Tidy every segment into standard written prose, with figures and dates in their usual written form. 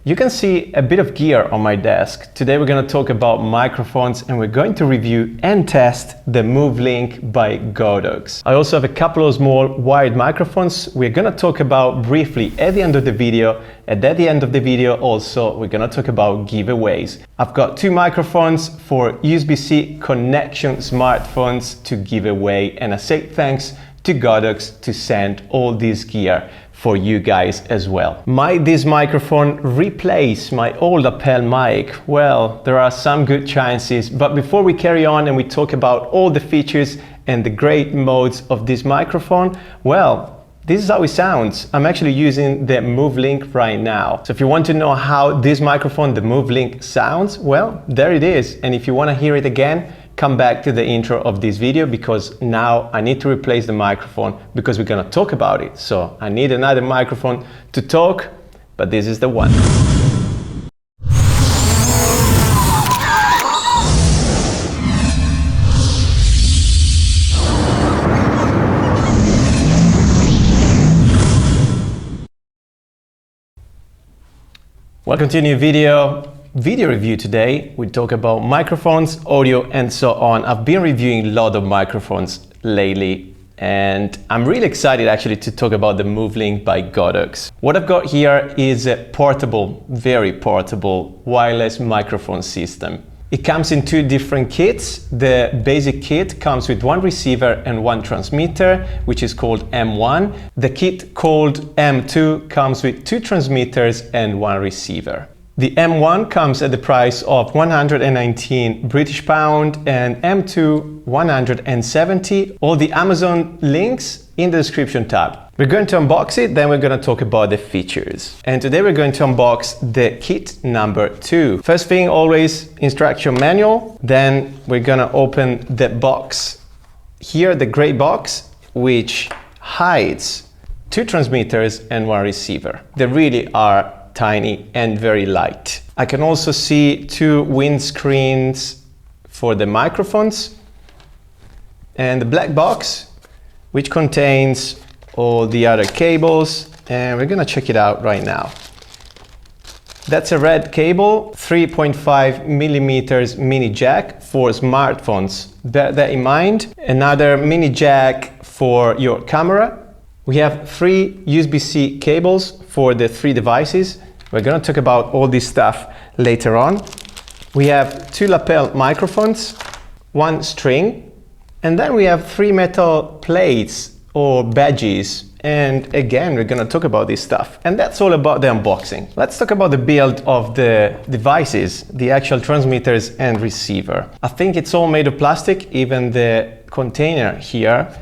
You can see a bit of gear on my desk. Today we're going to talk about microphones and we're going to review and test the MoveLink by Godox. I also have a couple of small wired microphones we're going to talk about briefly at the end of the video, and at the end of the video also we're going to talk about giveaways. I've got two microphones for USB-C connection smartphones to give away, and I say thanks to Godox to send all this gear for you guys as well. Might this microphone replace my old lapel mic? Well, there are some good chances, but before we carry on and we talk about all the features and the great modes of this microphone, well, this is how it sounds. I'm actually using the MoveLink right now. So if you want to know how this microphone, the MoveLink, sounds, well, there it is. And if you want to hear it again, come back to the intro of this video, because now I need to replace the microphone because we're going to talk about it. So I need another microphone to talk, but this is the one. Welcome to a new video review. Today we talk about microphones, audio, and so on. I've been reviewing a lot of microphones lately, and I'm really excited actually to talk about the MoveLink by Godox. What I've got here is a portable, very portable wireless microphone system. It comes in two different kits. The basic kit comes with one receiver and one transmitter, which is called M1. The kit called M2 comes with two transmitters and one receiver. The M1 comes at the price of 119 British pound and M2 170. All the Amazon links in the description tab. We're going to unbox it, then we're going to talk about the features. And today we're going to unbox the kit number 2. First thing, always instruction manual. Then we're going to open the box. Here, the gray box, which hides two transmitters and one receiver. They really are tiny and very light. I can also see two windscreens for the microphones, and the black box, which contains all the other cables, and we're gonna check it out right now. That's a red cable, 3.5 millimeters mini jack for smartphones. Bear that in mind. Another mini jack for your camera. We have three USB-C cables for the three devices. We're going to talk about all this stuff later on. We have two lapel microphones, one string, and then we have three metal plates or badges. And again, we're going to talk about this stuff. And that's all about the unboxing. Let's talk about the build of the devices, the actual transmitters and receiver. I think it's all made of plastic, even the container here.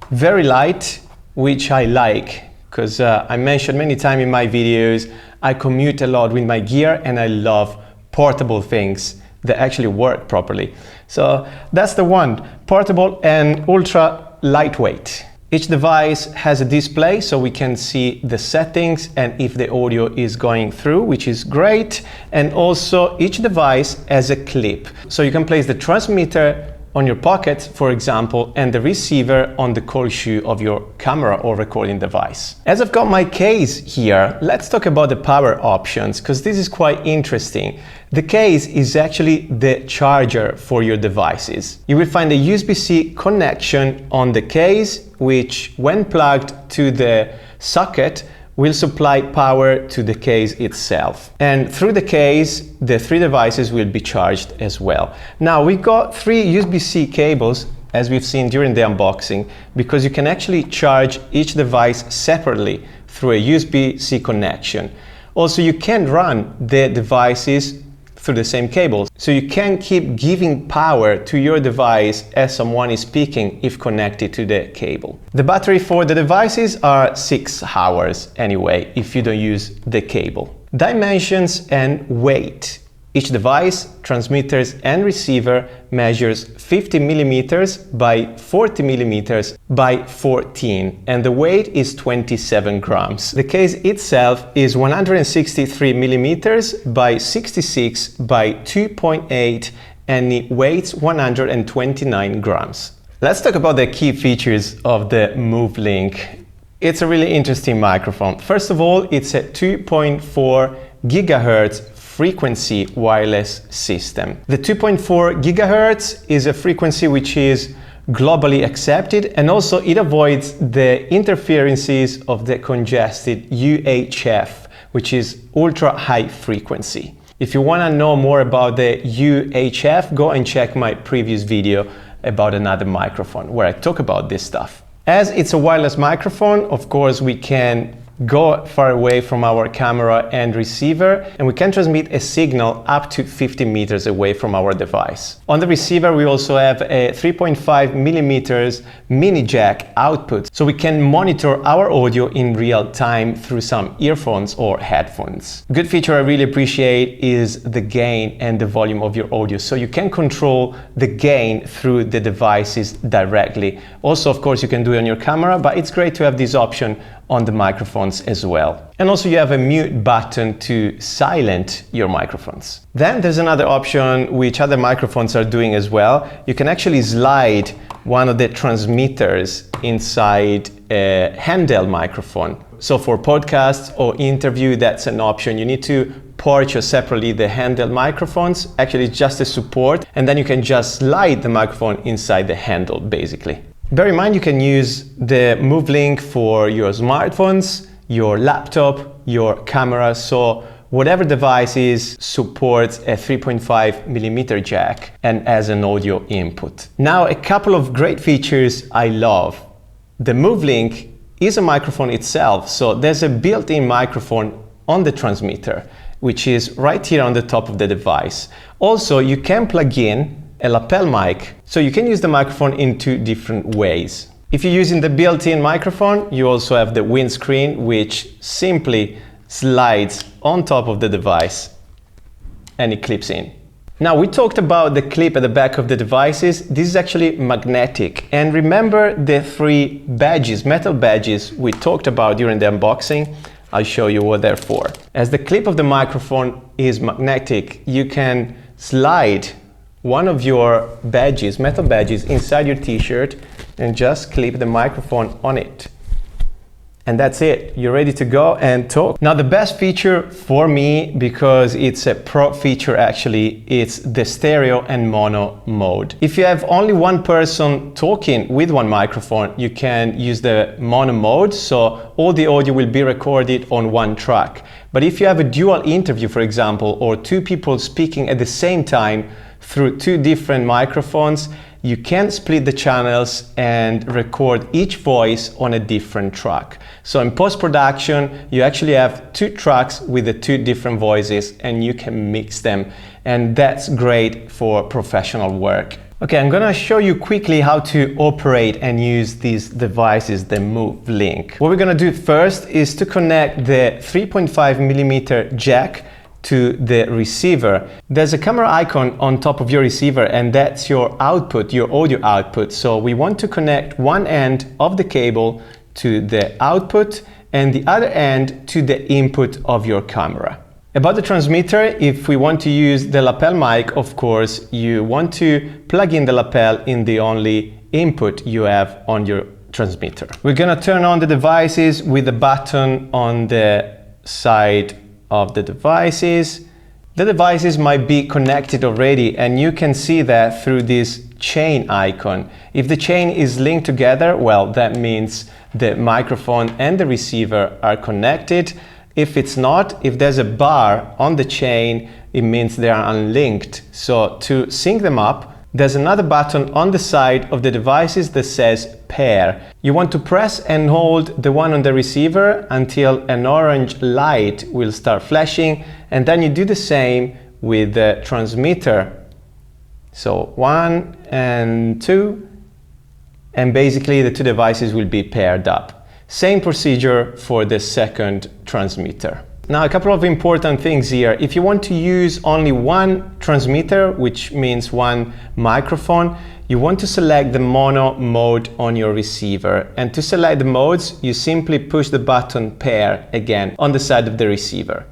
Very light, which I like, because I mentioned many times in my videos, I commute a lot with my gear and I love portable things that actually work properly. So that's the one, portable and ultra lightweight. Each device has a display so we can see the settings and if the audio is going through, which is great. And also each device has a clip. So you can place the transmitter on your pocket, for example, and the receiver on the cold shoe of your camera or recording device. As I've got my case here, let's talk about the power options, because this is quite interesting. The case is actually the charger for your devices. You will find a USB-C connection on the case, which when plugged to the socket, will supply power to the case itself. And through the case, the three devices will be charged as well. Now, we've got three USB-C cables, as we've seen during the unboxing, because you can actually charge each device separately through a USB-C connection. Also, you can run the devices through the same cables. So you can keep giving power to your device as someone is speaking if connected to the cable. The battery for the devices are 6 hours anyway, if you don't use the cable. Dimensions and weight. Each device, transmitters and receiver measures 50 millimeters by 40 millimeters by 14, and the weight is 27 grams. The case itself is 163 millimeters by 66 by 2.8, and it weighs 129 grams. Let's talk about the key features of the MoveLink. It's a really interesting microphone. First of all, it's a 2.4 gigahertz frequency wireless system. The 2.4 gigahertz is a frequency which is globally accepted, and also it avoids the interferences of the congested UHF, which is ultra high frequency. If you want to know more about the UHF, go and check my previous video about another microphone where I talk about this stuff. As it's a wireless microphone, of course, we can go far away from our camera and receiver, and we can transmit a signal up to 50 meters away from our device. On the receiver, we also have a 3.5 millimeters mini jack output, so we can monitor our audio in real time through some earphones or headphones. A good feature I really appreciate is the gain and the volume of your audio, so you can control the gain through the devices directly. Also, of course, you can do it on your camera, but it's great to have this option on the microphones as well. And also you have a mute button to silent your microphones. Then there's another option which other microphones are doing as well. You can actually slide one of the transmitters inside a handheld microphone. So for podcasts or interview, that's an option. You need to purchase separately the handheld microphones. Actually, it's just a support, and then you can just slide the microphone inside the handle, basically. Bear in mind, you can use the MoveLink for your smartphones, your laptop, your camera, so whatever device supports a 3.5 millimeter jack and as an audio input. Now, a couple of great features I love. The MoveLink is a microphone itself, so there's a built-in microphone on the transmitter, which is right here on the top of the device. Also, you can plug in a lapel mic, so you can use the microphone in two different ways. If you're using the built-in microphone, you also have the windscreen, which simply slides on top of the device and it clips in. Now, we talked about the clip at the back of the devices. This is actually magnetic. And remember the three badges, metal badges we talked about during the unboxing? I'll show you what they're for. As the clip of the microphone is magnetic, you can slide one of your badges, metal badges, inside your t-shirt and just clip the microphone on it. And that's it. You're ready to go and talk. Now, the best feature for me, because it's a pro feature actually, it's the stereo and mono mode. If you have only one person talking with one microphone, you can use the mono mode, so all the audio will be recorded on one track. But if you have a dual interview, for example, or two people speaking at the same time through two different microphones, you can split the channels and record each voice on a different track. So in post-production, you actually have two tracks with the two different voices and you can mix them. And that's great for professional work. Okay, I'm gonna show you quickly how to operate and use these devices, the MoveLink. What we're gonna do first is to connect the 3.5 millimeter jack to the receiver. There's a camera icon on top of your receiver, and that's your output, your audio output. So we want to connect one end of the cable to the output and the other end to the input of your camera. About the transmitter, if we want to use the lapel mic, of course, you want to plug in the lapel in the only input you have on your transmitter. We're gonna turn on the devices with the button on the side of the devices. The devices might be connected already, and you can see that through this chain icon. If the chain is linked together, well, that means the microphone and the receiver are connected. If it's not, if there's a bar on the chain, it means they are unlinked. So to sync them up, there's another button on the side of the devices that says pair. You want to press and hold the one on the receiver until an orange light will start flashing, and then you do the same with the transmitter. So 1 and 2, and basically the two devices will be paired up. Same procedure for the second transmitter. Now, a couple of important things here. If you want to use only one transmitter, which means one microphone, you want to select the mono mode on your receiver. And to select the modes, you simply push the button pair again on the side of the receiver.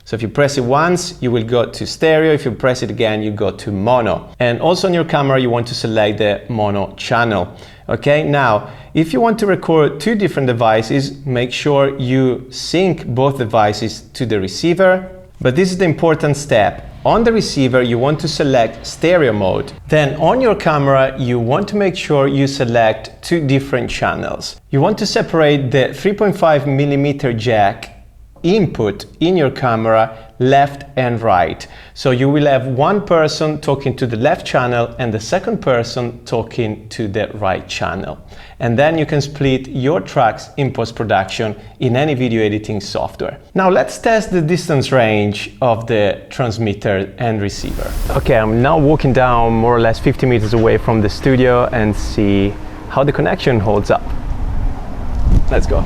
So if you press it once, you will go to stereo. If you press it again, you go to mono. And also on your camera, you want to select the mono channel. Okay, now, if you want to record two different devices, make sure you sync both devices to the receiver. But this is the important step. On the receiver, you want to select stereo mode. Then on your camera, you want to make sure you select two different channels. You want to separate the 3.5mm jack input in your camera left and right. So you will have one person talking to the left channel and the second person talking to the right channel. And then you can split your tracks in post-production in any video editing software. Now let's test the distance range of the transmitter and receiver. Okay, I'm now walking down more or less 50 meters away from the studio and see how the connection holds up. Let's go.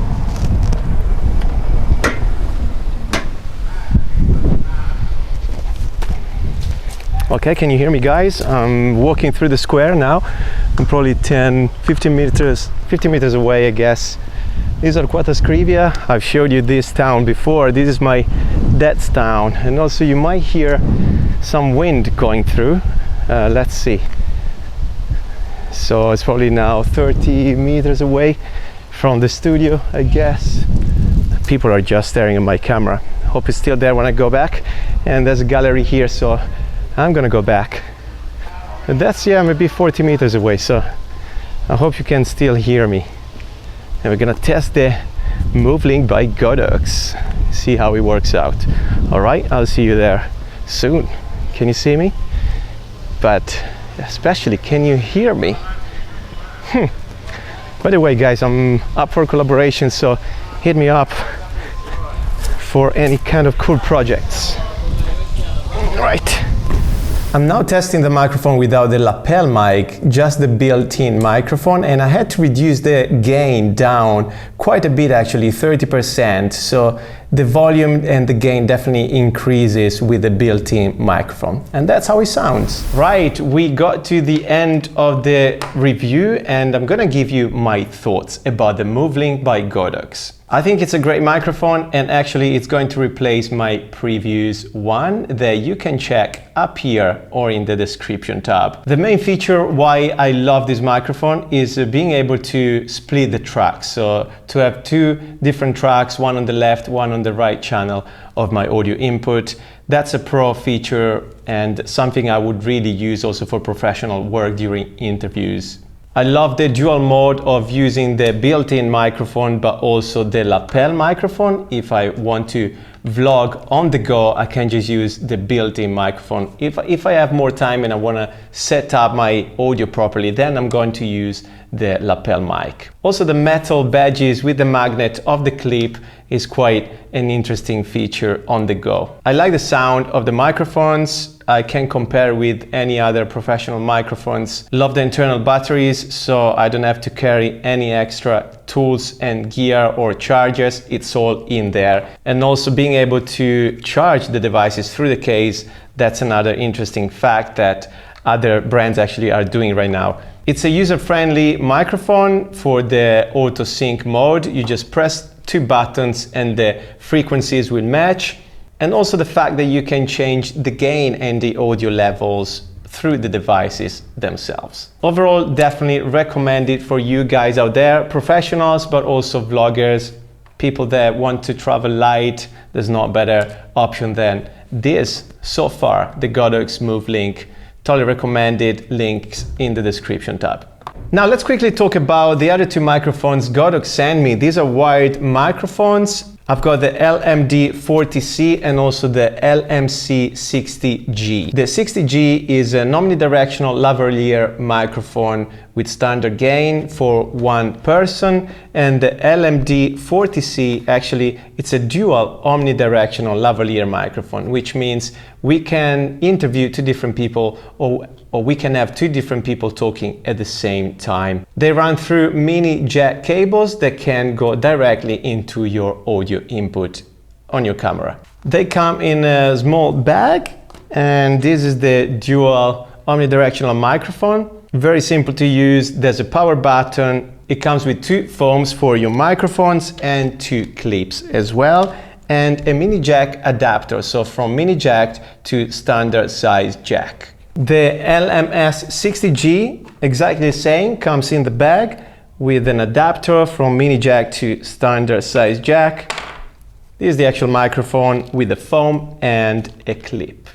Okay, can you hear me, guys? I'm walking through the square now. I'm probably 50 meters away, I guess. These are Quatta Scrivia. I've showed you this town before. This is my dad's town. And also you might hear some wind going through. Let's see. So it's probably now 30 meters away from the studio, I guess. People are just staring at my camera. Hope it's still there when I go back. And there's a gallery here, so I'm gonna go back. And that's, yeah, maybe 40 meters away, so I hope you can still hear me. And we're gonna test the MoveLink by Godox, see how it works out. All right, I'll see you there soon. Can you see me? But especially, can you hear me? By the way, guys, I'm up for collaboration, so hit me up for any kind of cool projects. All right. I'm now testing the microphone without the lapel mic, just the built-in microphone, and I had to reduce the gain down quite a bit, actually 30%, so the volume and the gain definitely increases with the built-in microphone, and that's how it sounds. Right, we got to the end of the review and I'm gonna give you my thoughts about the MoveLink by Godox. I think it's a great microphone, and actually it's going to replace my previous one that you can check up here or in the description tab. The main feature why I love this microphone is being able to split the tracks. So to have two different tracks, one on the left, one on the right channel of my audio input. That's a pro feature and something I would really use also for professional work during interviews. I love the dual mode of using the built-in microphone, but also the lapel microphone. If I want to vlog on the go, I can just use the built-in microphone. If I have more time and I want to set up my audio properly, then I'm going to use the lapel mic. Also, the metal badges with the magnet of the clip is quite an interesting feature on the go. I like the sound of the microphones. I can compare with any other professional microphones. Love the internal batteries, so I don't have to carry any extra tools and gear or chargers. It's all in there. And also being able to charge the devices through the case, that's another interesting fact that other brands actually are doing right now. It's a user-friendly microphone for the auto sync mode. You just press two buttons and the frequencies will match. And also the fact that you can change the gain and the audio levels through the devices themselves. Overall, definitely recommend it for you guys out there, professionals, but also vloggers, people that want to travel light. There's no better option than this so far, the Godox MoveLink. Totally recommended, links in the description tab. Now let's quickly talk about the other two microphones Godox sent me. These are wired microphones. I've got the LMD 40C and also the LMC 60G. The 60G is an omnidirectional lavalier microphone with standard gain for one person, and the LMD 40C, actually, it's a dual omnidirectional lavalier microphone, which means we can interview two different people or we can have two different people talking at the same time. They run through mini jack cables that can go directly into your audio input on your camera. They come in a small bag, and this is the dual omnidirectional microphone. Very simple to use. There's a power button. It comes with two foams for your microphones and two clips as well. and a mini jack adapter, so from mini jack to standard size jack. The LMS60G, exactly the same, comes in the bag with an adapter from mini jack to standard size jack. This is the actual microphone with the foam and a clip.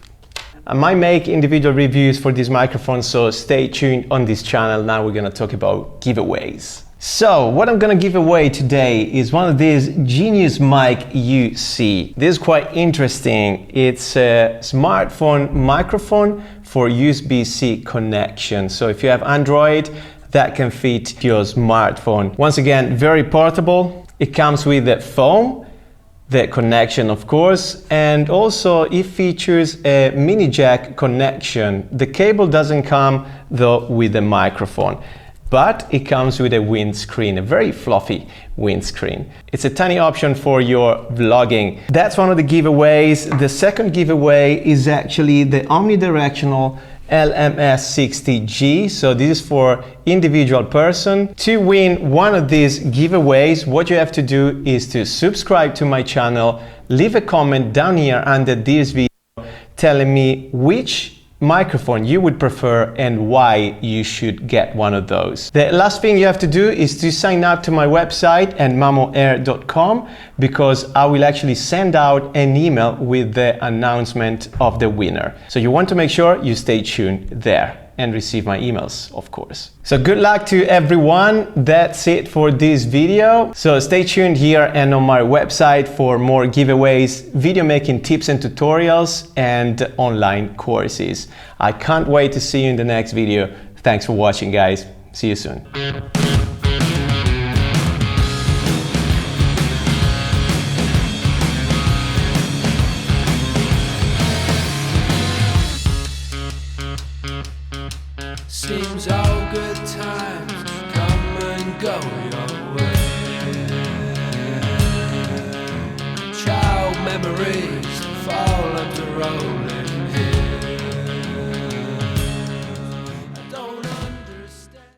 I might make individual reviews for these microphones, so stay tuned on this channel. Now we're going to talk about giveaways. So what I'm going to give away today is one of these Genius Mic UC. This is quite interesting. It's a smartphone microphone for USB-C connection. So if you have Android, that can fit your smartphone. Once again, very portable. It comes with the foam, the connection of course, and also it features a mini jack connection. The cable doesn't come though with the microphone, but it comes with a windscreen, a very fluffy windscreen. It's a tiny option for your vlogging. That's one of the giveaways. The second giveaway is actually the omnidirectional LMS60G. So this is for individual person. To win one of these giveaways, what you have to do is to subscribe to my channel, leave a comment down here under this video telling me which microphone you would prefer and why you should get one of those. The last thing you have to do is to sign up to my website at mamoair.com, because I will actually send out an email with the announcement of the winner. So you want to make sure you stay tuned there and receive my emails, of course. So good luck to everyone. That's it for this video. So stay tuned here and on my website for more giveaways, video making tips and tutorials, and online courses. I can't wait to see you in the next video. Thanks for watching, guys. See you soon. Seems all